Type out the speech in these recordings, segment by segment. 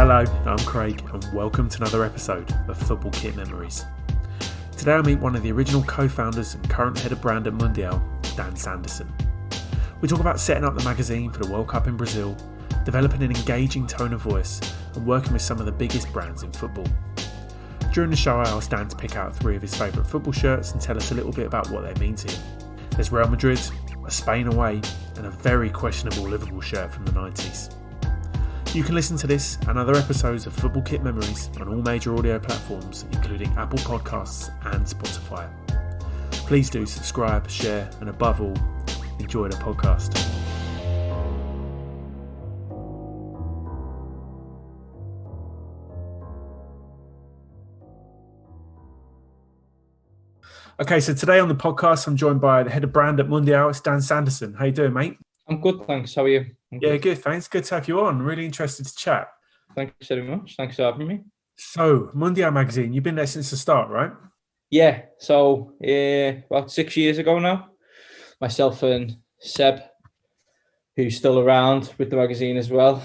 Hello, I'm Craig and welcome to another episode of FootballKitMemories. Today I meet one of the original co-founders and current head of brand at Mundial, Dan Sandison. We talk about setting up the magazine for the World Cup in Brazil, developing an engaging tone of voice and working with some of the biggest brands in football. During the show I asked Dan to pick out 3 of his favourite football shirts and tell us a little bit about what they mean to him. There's Real Madrid, a Spain away and a very questionable Liverpool shirt from the 90s. You can listen to this and other episodes of Football Kit Memories on all major audio platforms, including Apple Podcasts and Spotify. Please do subscribe, share, and above all, enjoy the podcast. Okay, so today on the podcast, I'm joined by the head of brand at Mundial, it's Dan Sandison. How you doing, mate? I'm good, thanks. How are you? Good, thanks. Good to have you on. Really interested to chat. Thanks very much. Thanks for having me. So, Mundial magazine, you've been there since the start, right? Yeah, so about 6 years ago now, myself and Seb, who's still around with the magazine as well,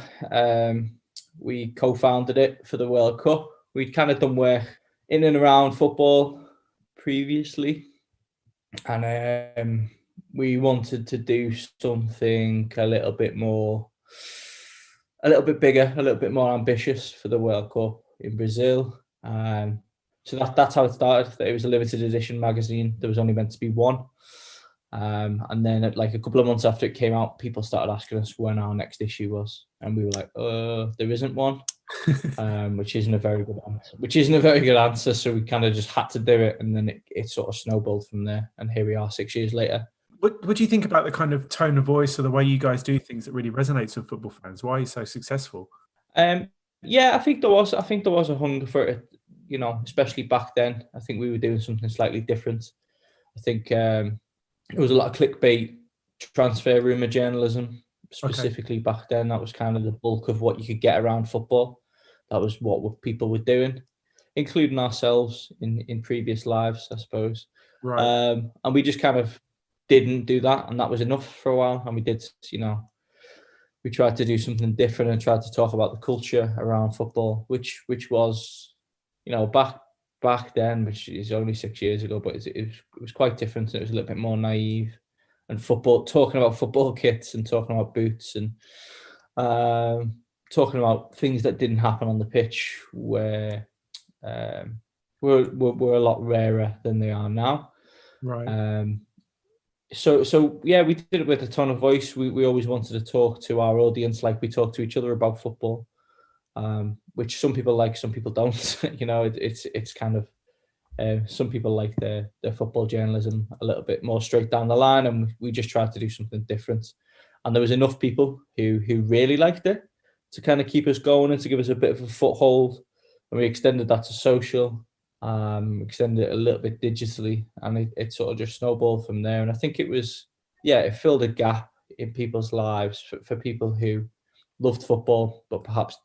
we co-founded it for the World Cup. We'd kind of done work in and around football previously, and we wanted to do something a little bit bigger, a little bit more ambitious for the World Cup in Brazil. So that's how it started. It was a limited edition magazine. There was only meant to be one. And then a couple of months after it came out, people started asking us when our next issue was. And we were like, there isn't one, which isn't a very good answer. So we kind of just had to do it. And then it sort of snowballed from there. And here we are 6 years later. What do you think about the kind of tone of voice or the way you guys do things that really resonates with football fans? Why are you so successful? I think there was a hunger for it, especially back then. I think we were doing something slightly different. I think there was a lot of clickbait, transfer rumour journalism, specifically back then. That was kind of the bulk of what you could get around football. That was what people were doing, including ourselves in previous lives, I suppose. Right. And we just kind of didn't do that, and that was enough for a while. And we did, we tried to do something different and tried to talk about the culture around football, which was, back then, which is only 6 years ago, but it was quite different. It was a little bit more naive, and talking about football kits and talking about boots and talking about things that didn't happen on the pitch were a lot rarer than they are now. Right. So we did it with a tone of voice. We always wanted to talk to our audience like we talk to each other about football, which some people like, some people don't. It's kind of some people like their football journalism a little bit more straight down the line, and we just tried to do something different. And there was enough people who really liked it to kind of keep us going and to give us a bit of a foothold. And we extended that to social. Extended it a little bit digitally, and it sort of just snowballed from there. And I think it filled a gap in people's lives for people who loved football but perhaps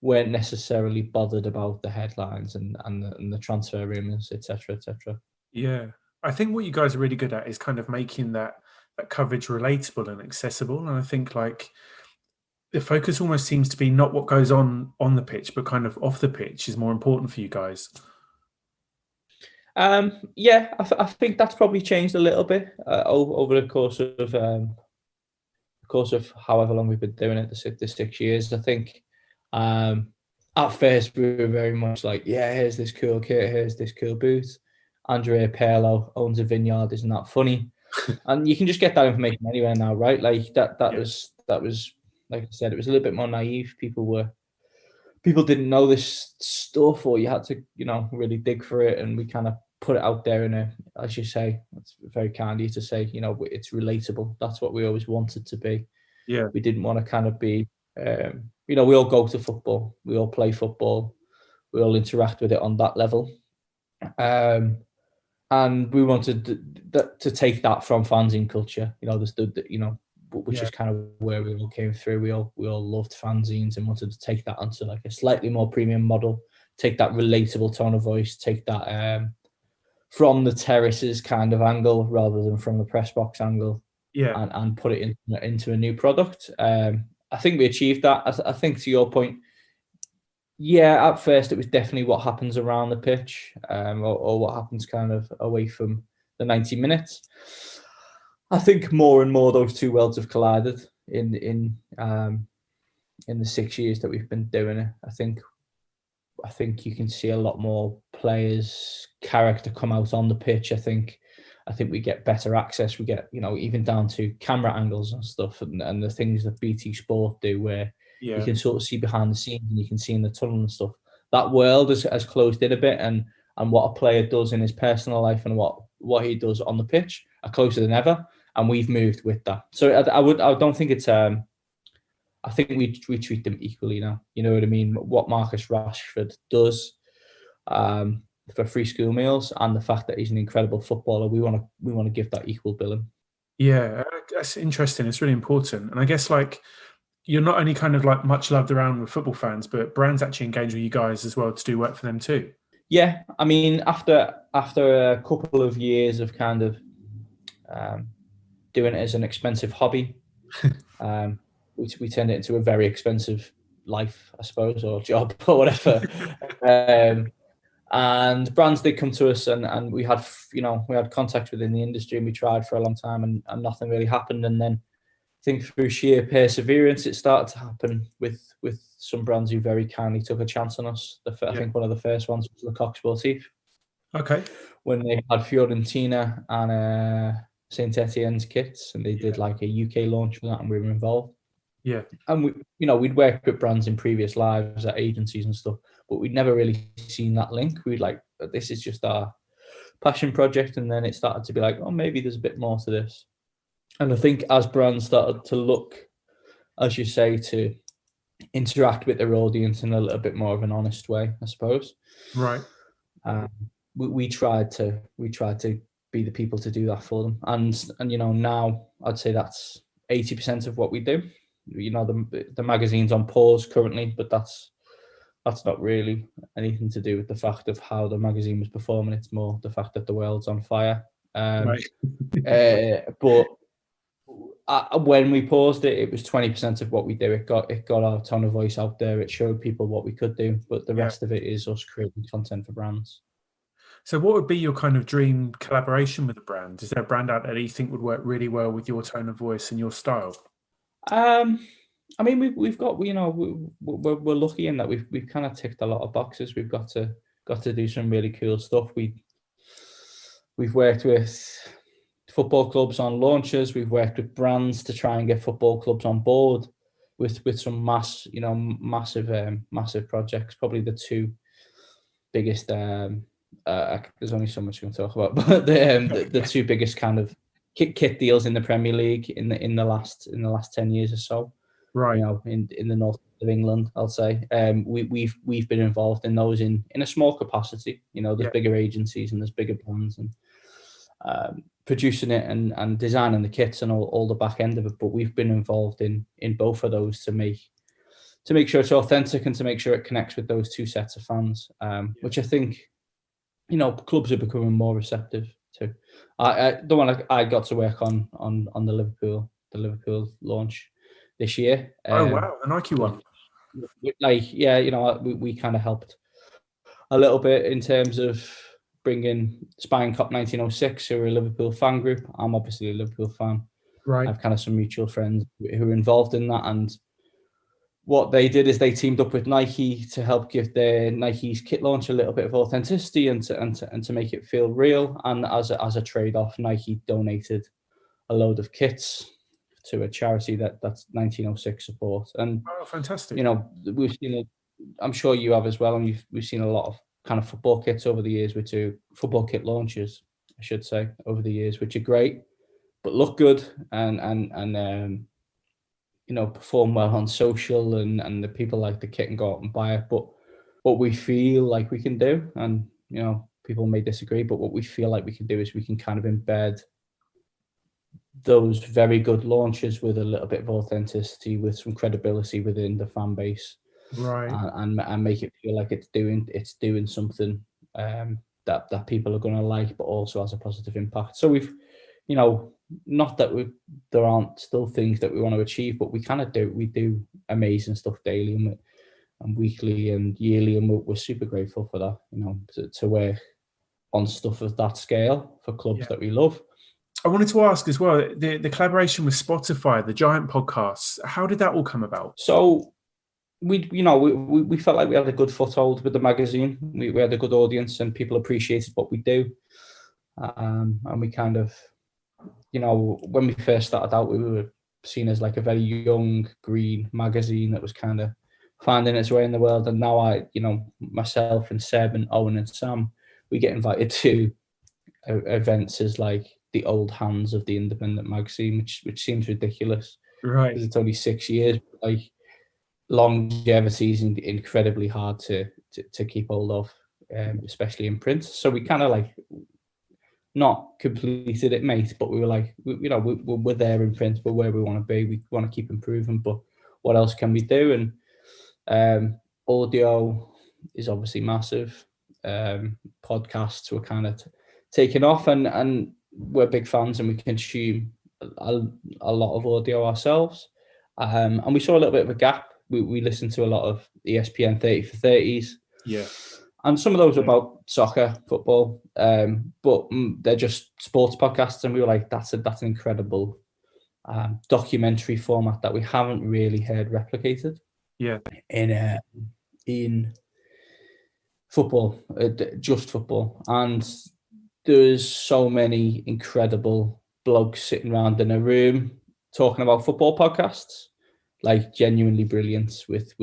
weren't necessarily bothered about the headlines and the transfer rumours, etc., etc. Yeah, I think what you guys are really good at is kind of making that coverage relatable and accessible. And I think the focus almost seems to be not what goes on the pitch, but kind of off the pitch is more important for you guys. I think that's probably changed a little bit over the course of however long we've been doing it, the 6 years. I think at first we were very much like, here's this cool kit, here's this cool boot. Andrea Pirlo owns a vineyard, isn't that funny? And you can just get that information anywhere now, right? Like that was. Like I said, it was a little bit more naive. People didn't know this stuff, or you had to, really dig for it. And we kind of put it out there as you say, it's very kind of you to say, it's relatable. That's what we always wanted to be. Yeah. We didn't want to kind of be, we all go to football. We all play football. We all interact with it on that level. And we wanted to take that from fanzine culture, which is kind of where we all came through. We all loved fanzines and wanted to take that onto like a slightly more premium model, take that relatable tone of voice, take that from the terraces kind of angle rather than from the press box angle, and put it into a new product. I think we achieved that. I think to your point, Yeah, at first it was definitely what happens around the pitch, or what happens kind of away from the 90 minutes. I think more and more those two worlds have collided in the 6 years that we've been doing it. I think you can see a lot more players' character come out on the pitch. I think we get better access. We get, even down to camera angles and stuff, and the things that BT Sport do, where you can sort of see behind the scenes and you can see in the tunnel and stuff. That world has closed in a bit, and what a player does in his personal life and what he does on the pitch are closer than ever. And we've moved with that. So I don't think it's I think we treat them equally now. You know what I mean? What Marcus Rashford does for free school meals, and the fact that he's an incredible footballer, we want to give that equal billing. Yeah, that's interesting. It's really important. And I guess like you're not only kind of like much loved around with football fans, but brands actually engage with you guys as well to do work for them too. Yeah, I mean, after a couple of years of kind of doing it as an expensive hobby, we turned it into a very expensive life, I suppose, or job or whatever. And brands did come to us, and we had contact within the industry, and we tried for a long time, and nothing really happened. And then I think through sheer perseverance, it started to happen with some brands who very kindly took a chance on us. I think one of the first ones was Lecoq Sportif. Okay. When they had Fiorentina and Saint Etienne's kits, and they did like a UK launch for that, and we were involved. Yeah. And we'd worked with brands in previous lives at agencies and stuff, but we'd never really seen that link. We'd like, this is just our passion project. And then it started to be like, oh, maybe there's a bit more to this. And I think as brands started to look, as you say, to interact with their audience in a little bit more of an honest way, I suppose. Right. We tried to be the people to do that for them. And now I'd say that's 80% of what we do. The magazine's on pause currently, but that's not really anything to do with the fact of how the magazine was performing. It's more the fact that the world's on fire. Right. But when we paused it, it was 20% of what we do. It got our tone of voice out there. It showed people what we could do, but the rest of it is us creating content for brands. So what would be your kind of dream collaboration with a brand? Is there a brand out there that you think would work really well with your tone of voice and your style? I mean, we've got, we're lucky in that we've kind of ticked a lot of boxes. We've got to do some really cool stuff. We've worked with football clubs on launches. We've worked with brands to try and get football clubs on board with some massive projects. Probably the two biggest. There's only so much we can talk about, but the two biggest kind of kit deals in the Premier League in the last 10 years or so. Right. In the north of England, I'll say. We've been involved in those in a small capacity. There's bigger agencies and there's bigger brands, and producing it and designing the kits and all the back end of it. But we've been involved in both of those to make sure it's authentic and to make sure it connects with those two sets of fans, which I think clubs are becoming more receptive to. The one I got to work on the Liverpool launch this year. Oh wow, the Nike one. We kind of helped a little bit in terms of bringing Spine Cop 1906, who are a Liverpool fan group. I'm obviously a Liverpool fan. Right. I have kind of some mutual friends who are involved in that, and what they did is they teamed up with Nike to help give their Nike's kit launch a little bit of authenticity and to make it feel real. And as a trade-off, Nike donated a load of kits to a charity that's 1906 support. And fantastic. We've seen I'm sure you have as well, and we've seen a lot of kind of football kits over the years, football kit launches, I should say, over the years, which are great, but look good and perform well on social, and the people like the kit and go out and buy it. But what we feel like we can do, and people may disagree, but what we feel like we can do is we can kind of embed those very good launches with a little bit of authenticity, with some credibility within the fan base, right, and make it feel like it's doing something that people are going to like, but also has a positive impact. So we've, not that there aren't still things that we want to achieve, but we kind of do amazing stuff daily, weekly and yearly, and we're super grateful for that. You know, to work on stuff of that scale for clubs that we love. I wanted to ask as well, the collaboration with Spotify, the giant podcasts, how did that all come about? So we felt like we had a good foothold with the magazine. We had a good audience and people appreciated what we do. And we kind of, you know, when we first started out, we were seen as like a very young, green magazine that was kind of finding its way in the world. And now myself and Seb and Owen and Sam, we get invited to events as like the old hands of the independent magazine, which seems ridiculous. Right. Because it's only 6 years. Like, longevity is incredibly hard to keep hold of, especially in print. So we kind of like not completed it, mate, but we were like, we're there in print, we're where we want to be. We want to keep improving, but what else can we do? And audio is obviously massive. Podcasts were kind of taken off, and we're big fans, and we consume a lot of audio ourselves. And we saw a little bit of a gap. We listened to a lot of ESPN 30 for 30s. Yeah. And some of those are about soccer, football, but they're just sports podcasts. And we were like, that's an incredible documentary format that we haven't really heard replicated. Yeah. In football, just football. And there's so many incredible blokes sitting around in a room talking about football podcasts, like genuinely brilliant with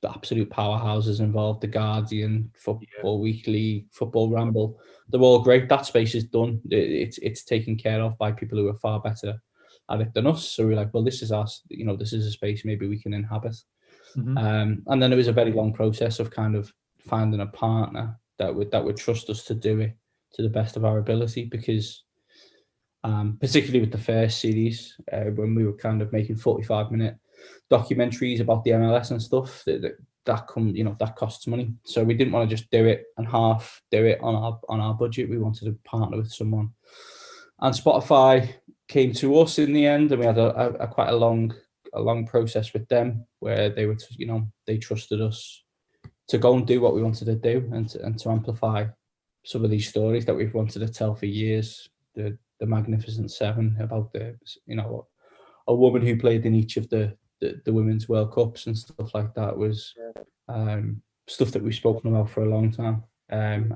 the absolute powerhouses involved, The Guardian, Football Weekly, Football Ramble. They're all great. That space is done. It's taken care of by people who are far better at it than us. So we're like, well, this is us. You know, this is a space maybe we can inhabit. Mm-hmm. And then it was a very long process of kind of finding a partner that would trust us to do it to the best of our ability, because particularly with the first series, when we were kind of making 45-minute documentaries about the MLS and stuff, that costs money. So we didn't want to just do it and half do it on our budget. We wanted to partner with someone, and Spotify came to us in the end, and we had a quite a long process with them where they were, they trusted us to go and do what we wanted to do, and to amplify some of these stories that we've wanted to tell for years. The Magnificent Seven, about a woman who played in each of the Women's World Cups and stuff like that, was stuff that we've spoken about for a long time. And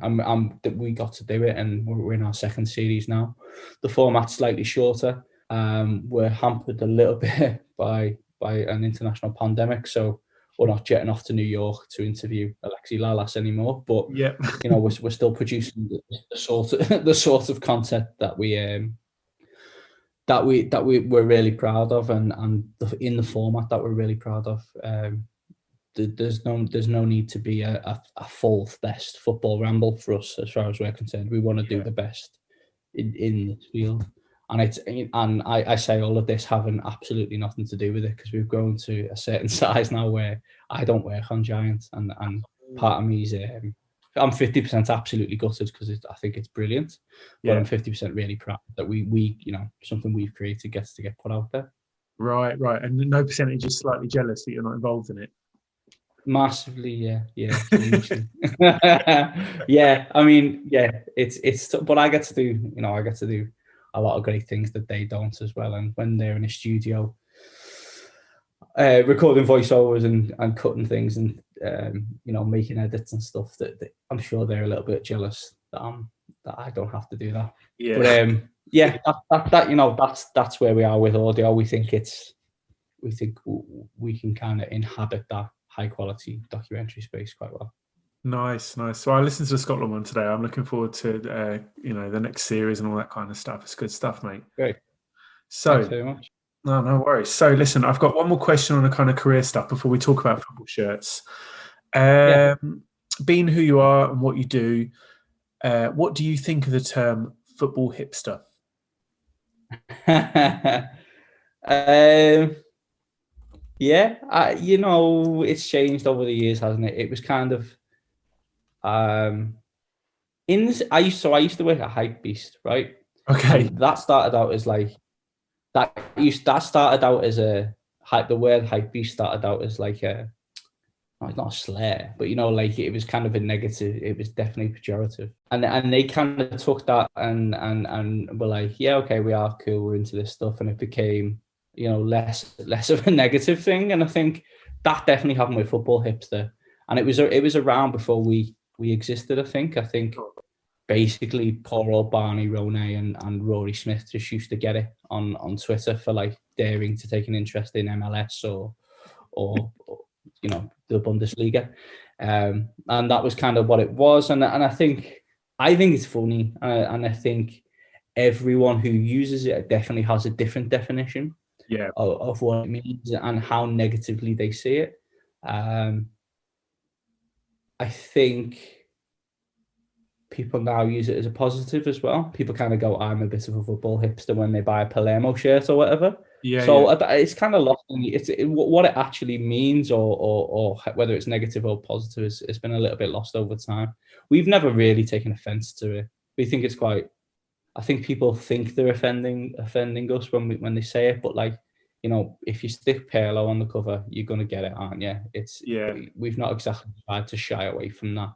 we got to do it, and we're in our second series now. The format's slightly shorter. We're hampered a little bit by an international pandemic, so we're not jetting off to New York to interview Alexi Lalas anymore. But we're still producing the sort of content that we're really proud of, and in the format that we're really proud of. There's no need to be a fourth best football ramble for us, as far as we're concerned. We want to do the best in this field, and I say all of this having absolutely nothing to do with it, because we've grown to a certain size now where I don't work on Giants, and part of me is I'm 50% absolutely gutted, because I think it's brilliant, but I'm 50% really proud that we something we've created gets to get put out there. Right, and no percentage is slightly jealous that you're not involved in it. Massively, yeah. Yeah, I mean, it's but I get to do a lot of great things that they don't as well. And when they're in a studio recording voiceovers and cutting things and making edits and stuff, that I'm sure they're a little bit jealous that I don't have to do that. But that's where we are with audio. We think we can kind of inhabit that high quality documentary space quite well. Nice. So I listened to the Scotland one today. I'm looking forward to the next series and all that kind of stuff. It's good stuff, mate. Great. So thanks very much. No worries. So listen, I've got one more question on the kind of career stuff before we talk about football shirts. Being who you are and what you do, what do you think of the term football hipster? It's changed over the years, hasn't it? It was kind of I used to work at Hype Beast, right? Okay. And that started out as like the word Hype Beast started out as like it's not a slur, but like it was kind of a negative. It was definitely pejorative, and they kind of took that and were like, yeah, okay, we are cool, we're into this stuff, and it became less of a negative thing. And I think that definitely happened with Football Hipster, and it was around before we existed. I think basically poor old Barney Ronay and Rory Smith just used to get it on Twitter for like daring to take an interest in MLS or the Bundesliga, and that was kind of what it was. And I think it's funny, and I think everyone who uses it definitely has a different definition of what it means and how negatively they see it. I think people now use it as a positive as well. People kind of go, I'm a bit of a football hipster when they buy a Palermo shirt or whatever. It's kind of lost. What it actually means or whether it's negative or positive it's been a little bit lost over time. We've never really taken offense to it. We think it's quite, I think people think they're offending us when they say it, but like, if you stick Pirlo on the cover, you're going to get it, aren't you? We've not exactly tried to shy away from that.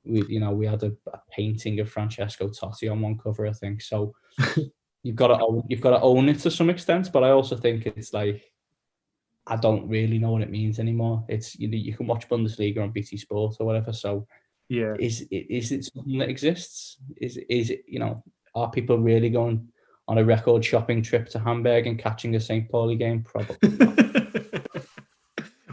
We had a painting of Francesco Totti on one cover, I think. So you've got to own it to some extent. But I also think it's like, I don't really know what it means anymore. It's you can watch Bundesliga on BT Sport or whatever. So is it something that exists? Is it are people really going on a record shopping trip to Hamburg and catching a St. Pauli game? Probably not.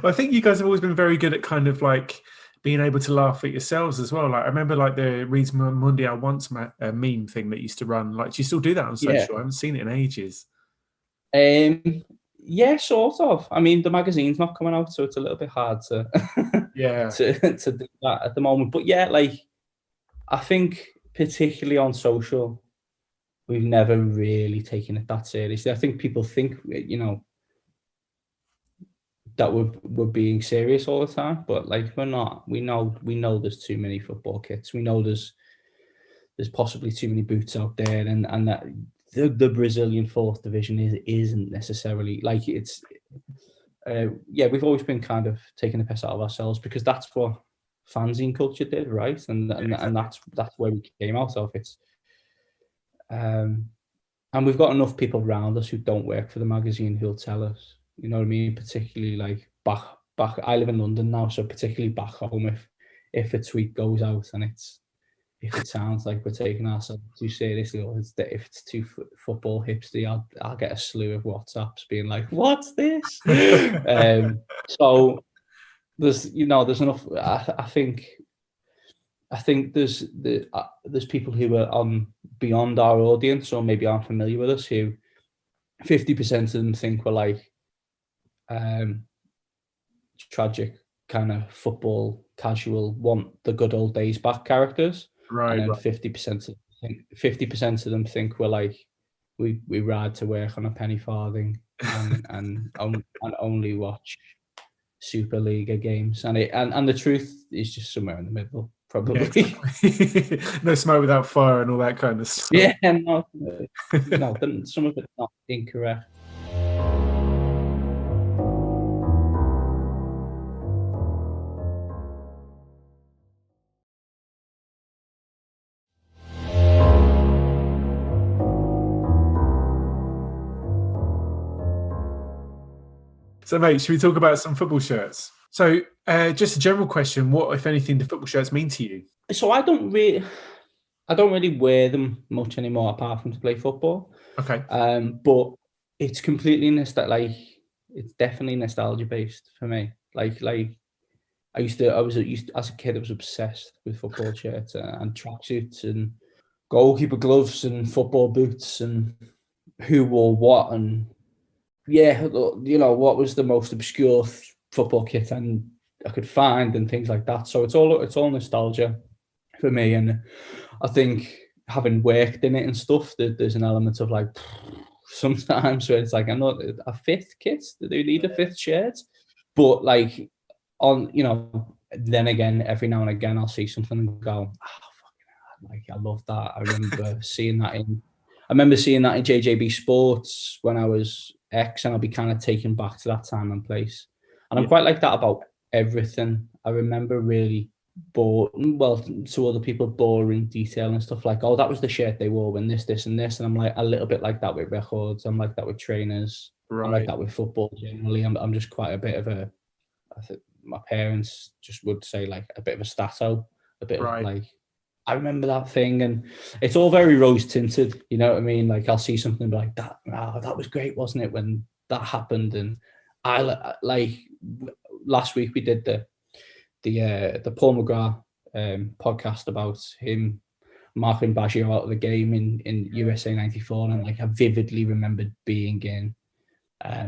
Well, I think you guys have always been very good at kind of like being able to laugh at yourselves as well. Like I remember like the Reads Mundial once meme thing that used to run. Like, do you still do that on social? I haven't seen it in ages. Yeah, sort of. I mean, the magazine's not coming out, so it's a little bit hard to to do that at the moment. But yeah, like I think particularly on social, we've never really taken it that seriously. I think people think that we're being serious all the time, but like we're not. We know there's too many football kits. We know there's possibly too many boots out there, and that the Brazilian fourth division isn't necessarily like it's. We've always been kind of taking the piss out of ourselves because that's what fanzine culture did, right? And that's where we came out of it. And we've got enough people around us who don't work for the magazine who'll tell us, you know what I mean? Particularly like back, I live in London now, so particularly back home, if a tweet goes out and if it sounds like we're taking ourselves too seriously, or if it's too football hipster, I'll get a slew of WhatsApps being like, "What's this?" So there's enough. I think there's people who are beyond our audience or maybe aren't familiar with us who 50% of them think we're like tragic kind of football casual, want the good old days back characters, right? And then 50% of them think we're like we ride to work on a penny farthing and only watch Superliga games, and the truth is just somewhere in the middle. Probably. Yeah, exactly. No smoke without fire and all that kind of stuff. Yeah, no, some of it's not incorrect. So, mate, should we talk about some football shirts? So, just a general question: what, if anything, do football shirts mean to you? So I don't really wear them much anymore, apart from to play football. Okay. But it's completely it's definitely nostalgia based for me. Like as a kid, I was obsessed with football shirts and tracksuits and goalkeeper gloves and football boots and who wore what and what was the most obscure football kit and I could find and things like that. So it's all nostalgia for me, and I think having worked in it and stuff, there's an element of like sometimes where it's like, I'm not a fifth kit. Do they need a fifth shirt? But like then again, every now and again, I'll see something and go, fucking hell, like I love that. I remember seeing that in JJB Sports when I was X, and I'll be kind of taken back to that time and place. And I'm quite like that about everything. I remember really to other people, boring detail and stuff like, oh, that was the shirt they wore when this, and this. And I'm like a little bit like that with records. I'm like that with trainers. Right. I'm like that with football generally. I'm just quite a bit of a, I think my parents just would say like a bit of a stato, a bit of like, I remember that thing, and it's all very rose tinted. You know what I mean? Like I'll see something like that. Oh, that was great, wasn't it, when that happened? And I like last week we did the Paul McGrath podcast about him marking Baggio out of the game in USA '94, and like I vividly remembered being in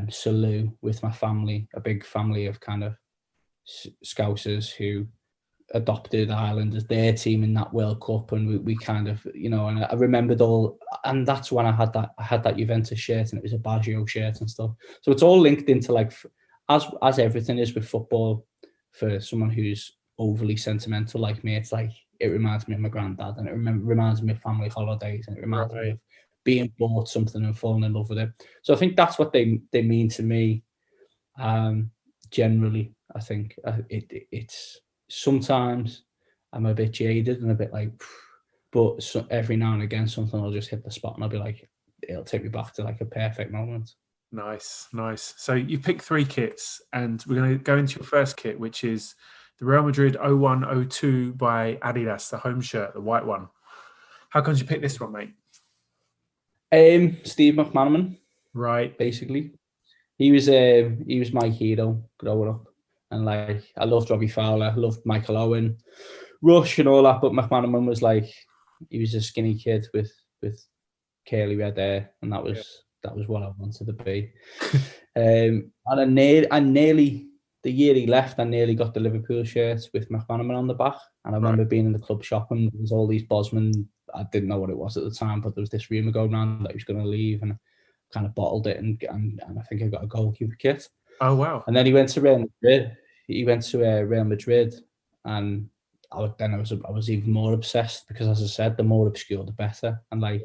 Salou with my family, a big family of kind of Scousers who adopted Ireland as their team in that World Cup, and we kind of, you know, and I remembered all, and that's when I had that Juventus shirt, and it was a Baggio shirt and stuff. So it's all linked into like, as everything is with football, for someone who's overly sentimental like me, it's like it reminds me of my granddad, and it reminds me of family holidays, and it reminds me of being bought something and falling in love with it. So I think that's what they mean to me. Generally, I think it's sometimes I'm a bit jaded and a bit like, but every now and again something will just hit the spot, and I'll be like, it'll take me back to like a perfect moment. Nice. So you picked 3 kits, and we're going to go into your first kit, which is the Real Madrid 01-02 by Adidas, the home shirt, the white one. How come you pick this one, mate? Steve McManaman. Right. Basically. He was my hero growing up. And like I loved Robbie Fowler, loved Michael Owen, Rush and all that, but McManaman was like, he was a skinny kid with curly red hair, and that was what I wanted to be. And I nearly, the year he left, I nearly got the Liverpool shirt with McManaman on the back. And I remember being in the club shop, and there was all these Bosman. I didn't know what it was at the time, but there was this rumour going around that he was going to leave, and I kind of bottled it, and I think I got a goalkeeper kit. Oh wow! And then he went to Real Madrid. Real Madrid, and I was even more obsessed, because, as I said, the more obscure the better. And like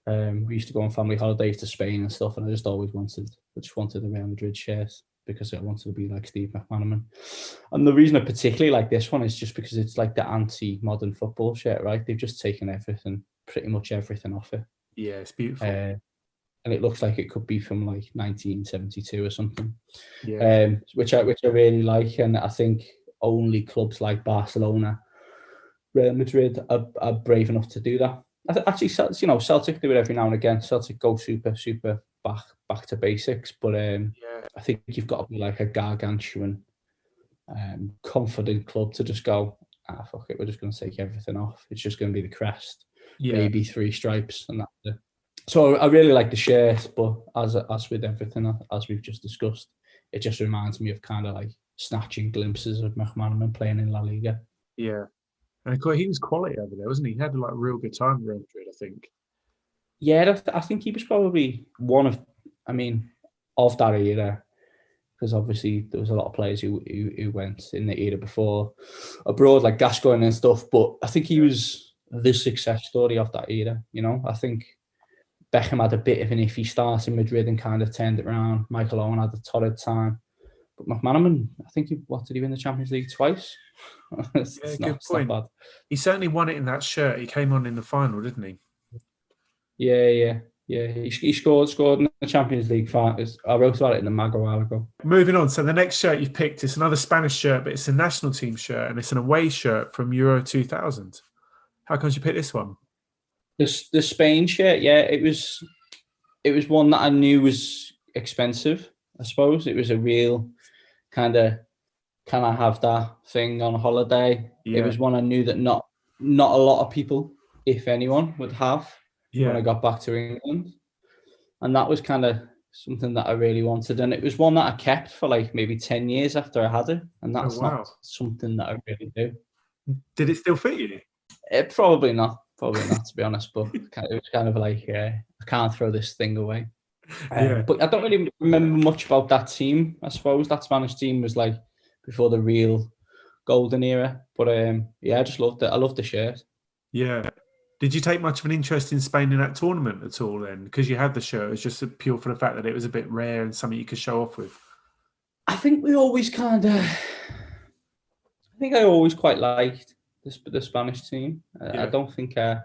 we used to go on family holidays to Spain and stuff, and I just wanted the Real Madrid shirt, because I wanted to be like Steve McManaman. And the reason I particularly like this one is just because it's like the anti-modern football shirt, right? They've just taken pretty much everything off it. Yeah, it's beautiful. And it looks like it could be from like 1972 or something. Yeah. Which I really like, and I think only clubs like Barcelona, Real Madrid are brave enough to do that. Actually, you know, Celtic do it every now and again. Celtic go super back to basics, but I think you've got to be like a gargantuan, confident club to just go, fuck it, we're just going to take everything off. It's just going to be the crest, maybe 3 stripes, and that's it. So I really like the shirt, but as with everything, as we've just discussed, it just reminds me of kind of like snatching glimpses of McManaman playing in La Liga. Yeah. And of course, he was quality over there, wasn't he? He had like a real good time in Real Madrid, I think. Yeah, I think he was probably one of that era, because obviously there was a lot of players who went in the era before abroad, like Gascoigne and stuff, but I think he was the success story of that era, you know? I think Beckham had a bit of an iffy start in Madrid and kind of turned it around. Michael Owen had a torrid time. But McManaman, I think did he win the Champions League twice? Good point. Not bad. He certainly won it in that shirt. He came on in the final, didn't he? Yeah. He scored in the Champions League final. I wrote about it in the mag a while ago. Moving on. So the next shirt you've picked is another Spanish shirt, but it's a national team shirt, and it's an away shirt from Euro 2000. How come you pick this one? The Spain shirt, yeah, it was one that I knew was expensive. I suppose it was a real kind of, can I have that thing on holiday? Yeah. It was one I knew that not a lot of people, if anyone, would have when I got back to England, and that was kind of something that I really wanted. And it was one that I kept for like maybe 10 years after I had it, and that's not something that I really do. Did it still fit you? Probably not, to be honest, but it was kind of like, I can't throw this thing away. But I don't really remember much about that team. I suppose that Spanish team was like before the real golden era. But I just loved it. I loved the shirt. Yeah. Did you take much of an interest in Spain in that tournament at all then? Because you had the shirt, it was just pure for the fact that it was a bit rare and something you could show off with. I think we always kind of, think I always quite liked the Spanish team. Yeah. I don't think I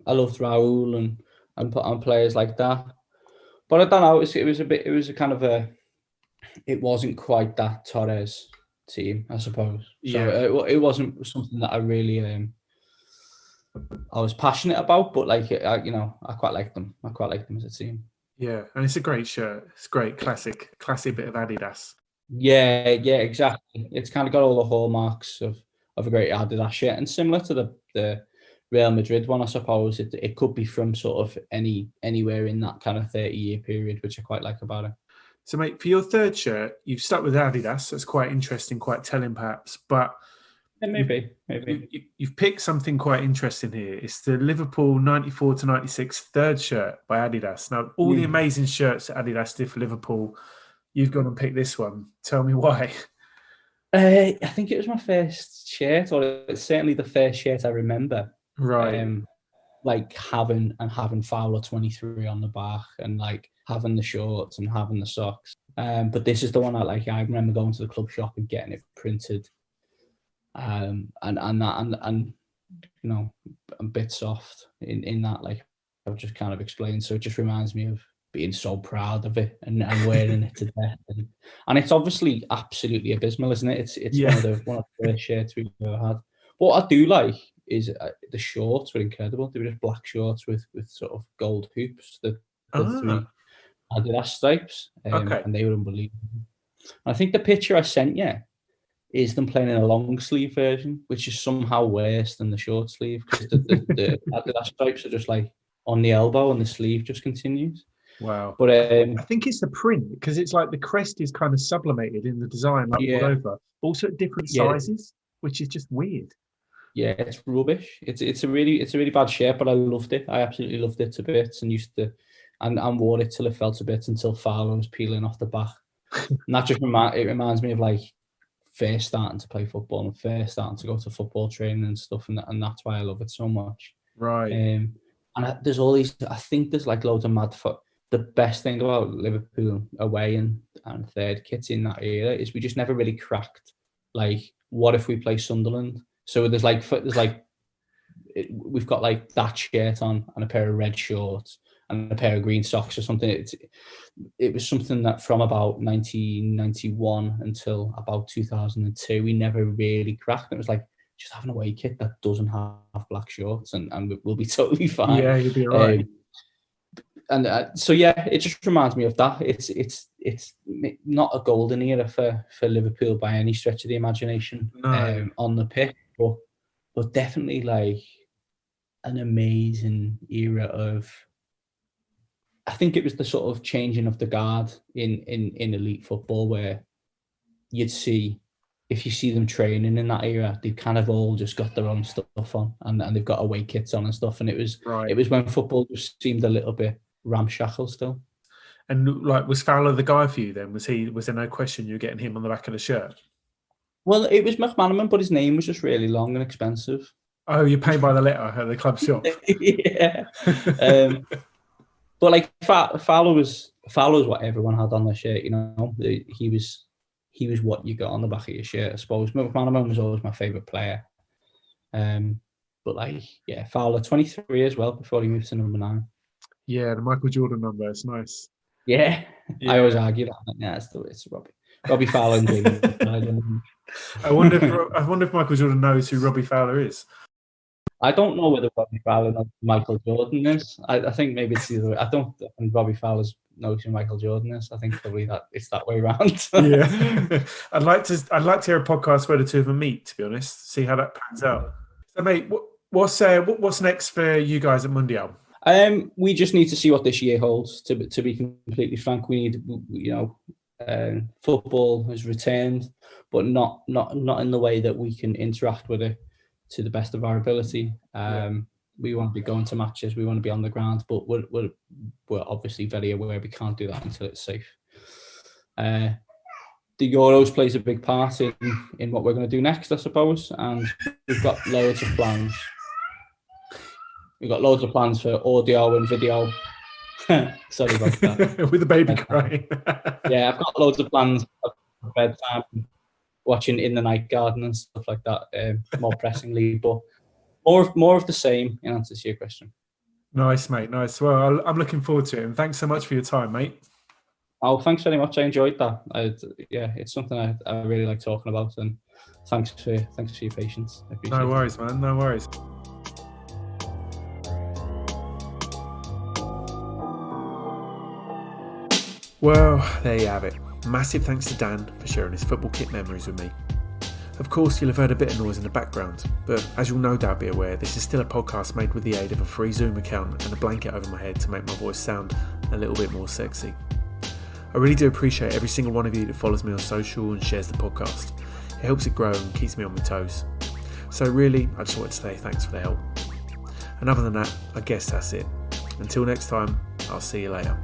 loved Raúl and players like that. But I don't know. It wasn't quite that Torres team, I suppose. So it wasn't something that I really I was passionate about. But like I quite liked them. I quite liked them as a team. Yeah, and it's a great shirt. It's great, classic bit of Adidas. Yeah, exactly. It's kind of got all the hallmarks of a great Adidas shirt, and similar to the Real Madrid one, I suppose. It could be from sort of anywhere in that kind of 30-year period, which I quite like about it. So, mate, for your third shirt, you've stuck with Adidas. That's quite interesting, quite telling, perhaps. But yeah, maybe you've picked something quite interesting here. It's the Liverpool 94-96 third shirt by Adidas. Now, all the amazing shirts that Adidas did for Liverpool, you've gone and picked this one. Tell me why. I think it was my first shirt, or it's certainly the first shirt I remember. Right. Like having Fowler 23 on the back, and like having the shorts and having the socks. But this is the one I remember going to the club shop and getting it printed. And you know, a bit soft in that, like I've just kind of explained. So it just reminds me of being so proud of it and wearing it to death. And it's obviously absolutely abysmal, isn't it? It's one of the worst shirts we've ever had. What I do like is the shorts were incredible. They were just black shorts with sort of gold hoops, the three Adidas stripes, and they were unbelievable. And I think the picture I sent you is them playing in a long sleeve version, which is somehow worse than the short sleeve, because the Adidas stripes are just like on the elbow and the sleeve just continues. Wow. But I think it's the print, because it's like the crest is kind of sublimated in the design, like all over, also at different sizes, which is just weird. Yeah, it's rubbish. It's a really bad shirt, but I loved it. I absolutely loved it to bits, and used to and wore it till it fell to bits, until Fowler was peeling off the back. And that just reminds me of like first starting to play football and first starting to go to football training and stuff, and that's why I love it so much. Right. And there's all these. I think there's like loads of mad. The best thing about Liverpool away and third kits in that era is we just never really cracked. Like, what if we play Sunderland? So we've got like that shirt on and a pair of red shorts and a pair of green socks or something. It was something that from about 1991 until about 2002, we never really cracked. It was like, just have an away kit that doesn't have black shorts and we'll be totally fine. Yeah, you'll be all right. So it just reminds me of that. It's not a golden era for Liverpool by any stretch of the imagination. No. On the pitch, but definitely like an amazing era of. I think it was the sort of changing of the guard in elite football, where you'd see, if you see them training in that era, they've kind of all just got their own stuff on, and they've got away kits on and stuff. And it was when football just seemed a little bit ramshackle still. And like, was Fowler the guy for you then? Was there no question you were getting him on the back of the shirt? Well, it was McManaman, but his name was just really long and expensive. Oh, you pay by the letter at the club shop. Yeah. But like Fowler was what everyone had on their shirt, you know. He was what you got on the back of your shirt, I suppose. McManaman was always my favourite player. But like, yeah, Fowler 23 as well before he moved to number 9. Yeah, the Michael Jordan number. It's nice. Yeah. I always argue that. Yeah, it's Robbie Fowler and David. I wonder if Michael Jordan knows who Robbie Fowler is. I don't know whether Robbie Fowler knows who Michael Jordan is. I think maybe it's either way. I don't think Robbie Fowler knows who Michael Jordan is. I think probably that it's that way around. Yeah. I'd like to hear a podcast where the two of them meet, to be honest, see how that pans out. So, mate, what's next for you guys at Mundial? We just need to see what this year holds. To be completely frank, we need, football has returned, but not in the way that we can interact with it to the best of our ability. We want to be going to matches, we want to be on the ground, but we're obviously very aware we can't do that until it's safe. The Euros plays a big part in what we're going to do next, I suppose, and we've got loads of plans. We've got loads of plans for audio and video. Sorry about that. With the baby crying. Yeah, I've got loads of plans for bedtime. watching In the Night Garden and stuff like that, more pressingly, but more of the same in answer to your question. Nice, mate. Nice. Well, I'm looking forward to it. And thanks so much for your time, mate. Oh, thanks very much. I enjoyed that. It's something I really like talking about, and thanks for your patience. I appreciate No worries, man. No worries. Well, there you have it. Massive thanks to Dan for sharing his football kit memories with me. Of course, you'll have heard a bit of noise in the background, but as you'll no doubt be aware, this is still a podcast made with the aid of a free Zoom account and a blanket over my head to make my voice sound a little bit more sexy. I really do appreciate every single one of you that follows me on social and shares the podcast. It helps it grow and keeps me on my toes. So really, I just wanted to say thanks for the help. And other than that, I guess that's it. Until next time, I'll see you later.